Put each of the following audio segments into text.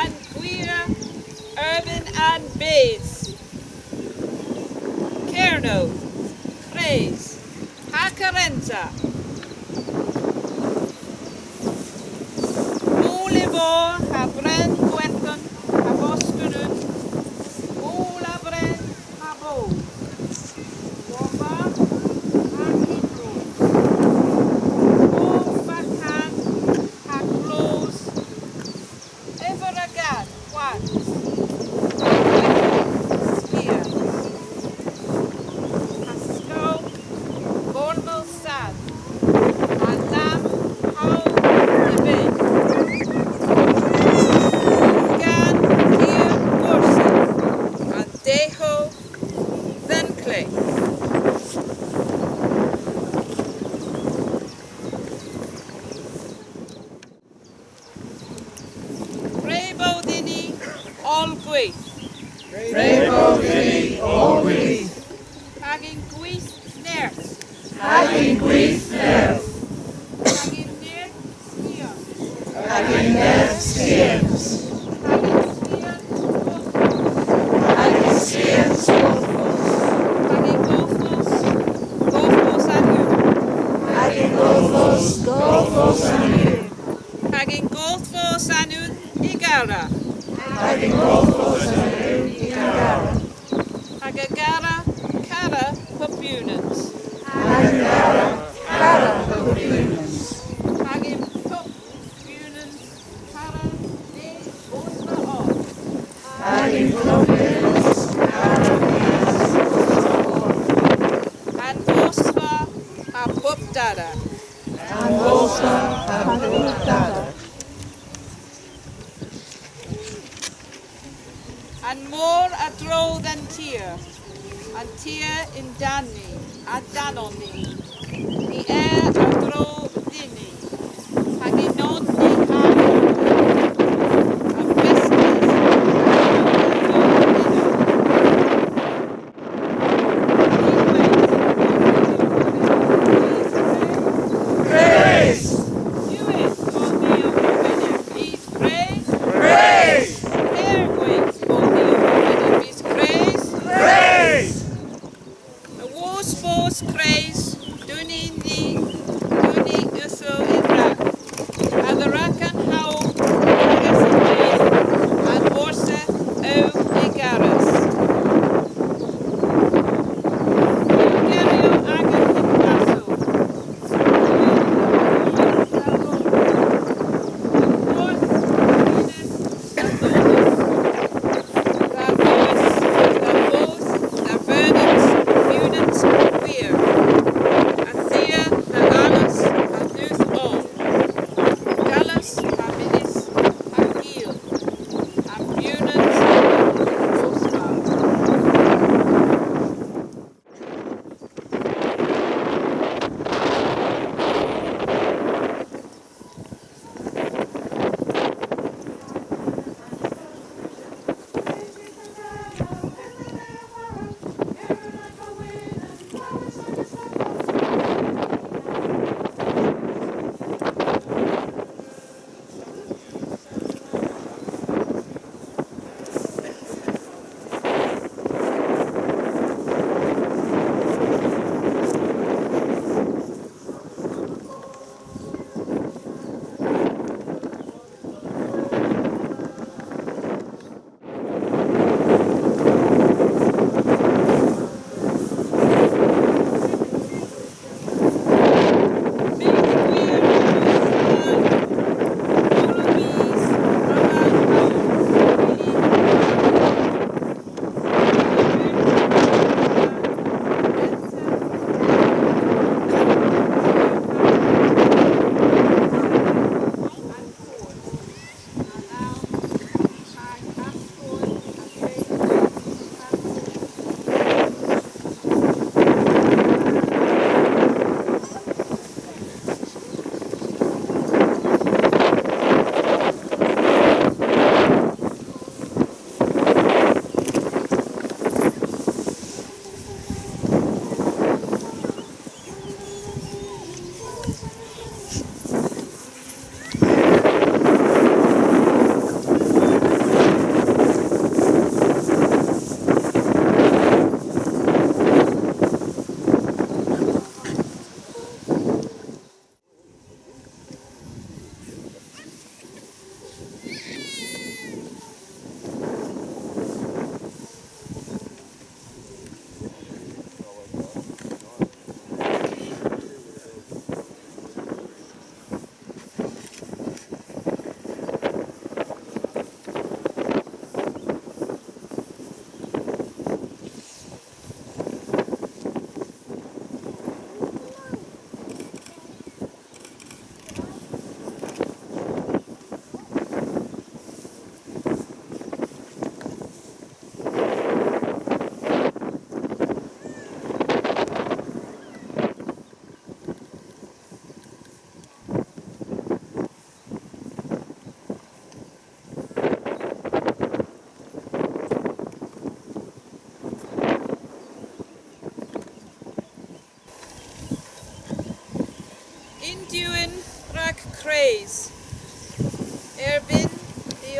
And Queer Urban and Bays Kerno Praise Hakarenta Oliver Habren Quentin Haboskunun Ola Bren Habo Wamba Hakitro Ofakan Haklos Everagad Quats Spear Pascal Bornel Sad Adam How Debe Gan Kier Gorsen and Deho Venclay Rebodini All Gwaith Rebodini always, Hagin Gwaith Nurse hagin gwyth nerth, Hagin Nir Skier hagin nerth science, Hagin Skier hagin science wolfos, Hagin Golfos Anu hagin golfos anu, Hagin Golfos Anu Igara hagin golfos anu igara, Hagagara Kara Pupunans hagin kara pupinans, Hagin Pupunans Kara De Osma Of hagin pupinans, kara and Osva Apupdada and volsa hapultada, and more a droll than tear, and tear in Danny, a Danoni, the air a droll dini, hagin non ni hano, a business, praise, Praise! praise, A war's force praise, Dunini,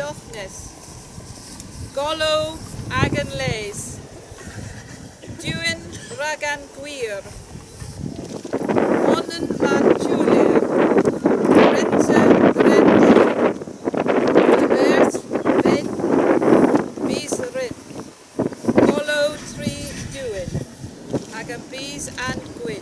Lothnes, Golo agan leis, Duin ragan gwir, Onen man Julia, Renza Rendi, Earth Ren, Bees Rin, Golo Tree Duin, agan Bees and Gwyn.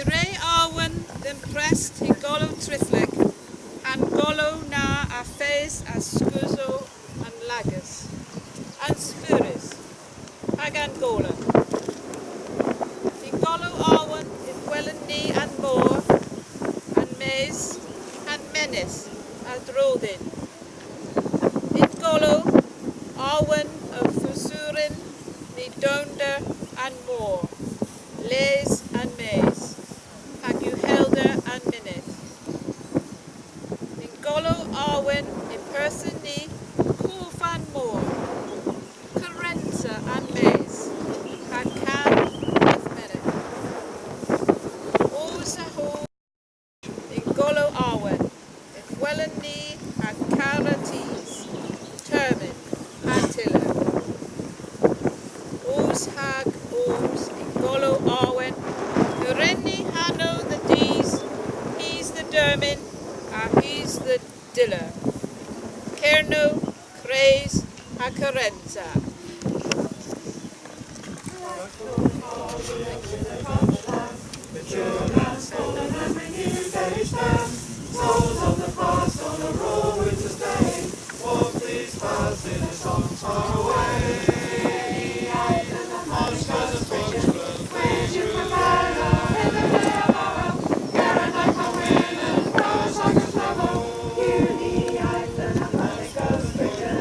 Ray Arwen then pressed he Golo Trithlic, and Golo na a face as Scuso and Lagus, and Spuris, Hagan Gola. He Golo Arwen in Wellen knee and more, and Maze, and Menace, as Rodin. In Golo Arwen of Fusurin, ni Donda and more, Les and Maze. Hagu Helder and Minute. In Golo Arwen in person ni Kufan Moor, Carenza and Maze, Hakan with Minute. Ozaho in Golo Arwen in Wellen ni Hakarates, Termin, Attila. Oz Hag Oz in Golo Arwen. Renni Hanno the D's, he's the Dermin, he's the Diller. Kerno, Craze, Hakarenza. Souls of the past on a roll with the stay. Walk these paths in a song far away. Oscars and Portugal, where's your cabana? In the Mara, Karen like a win and cross like a flamo. Uni, Iceland, and Oscars picture.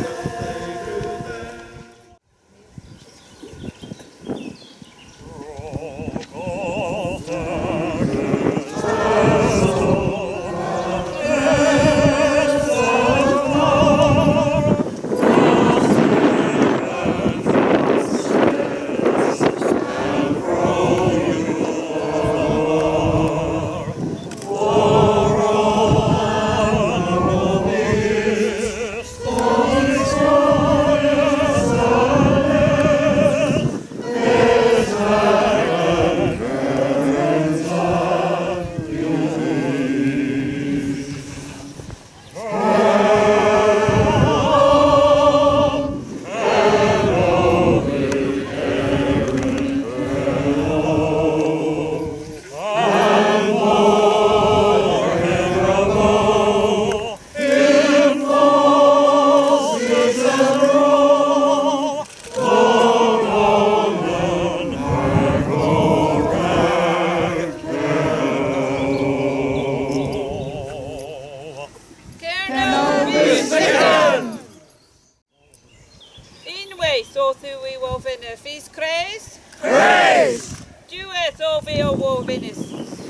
He's crazed. Praise! Duet Ovio Wovinis.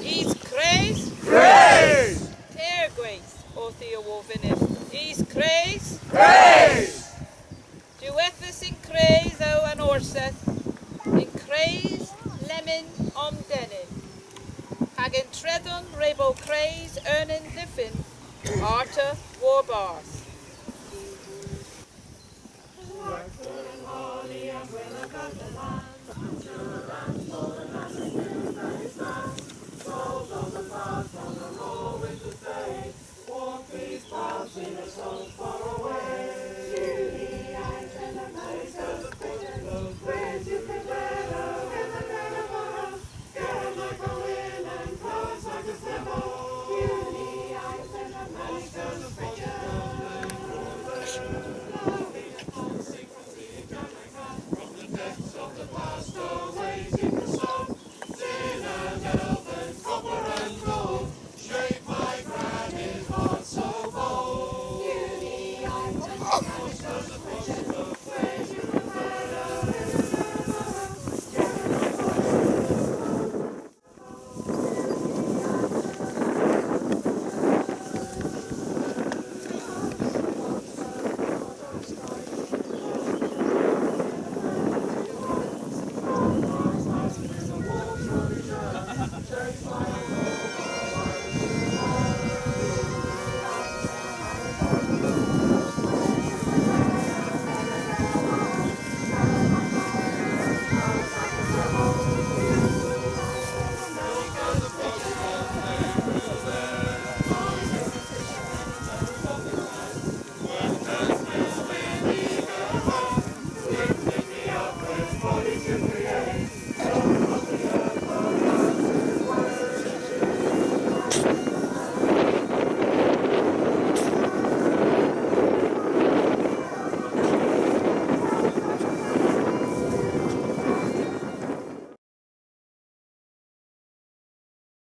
He's crazed. Praise! Tergues Othio Wovinis. He's crazed. Praise! Duethus in craze O and Orset. In craze Lemon Omdenin. Hagen Tredon Rebo Craze Ernin Diffin. Arta Warbars.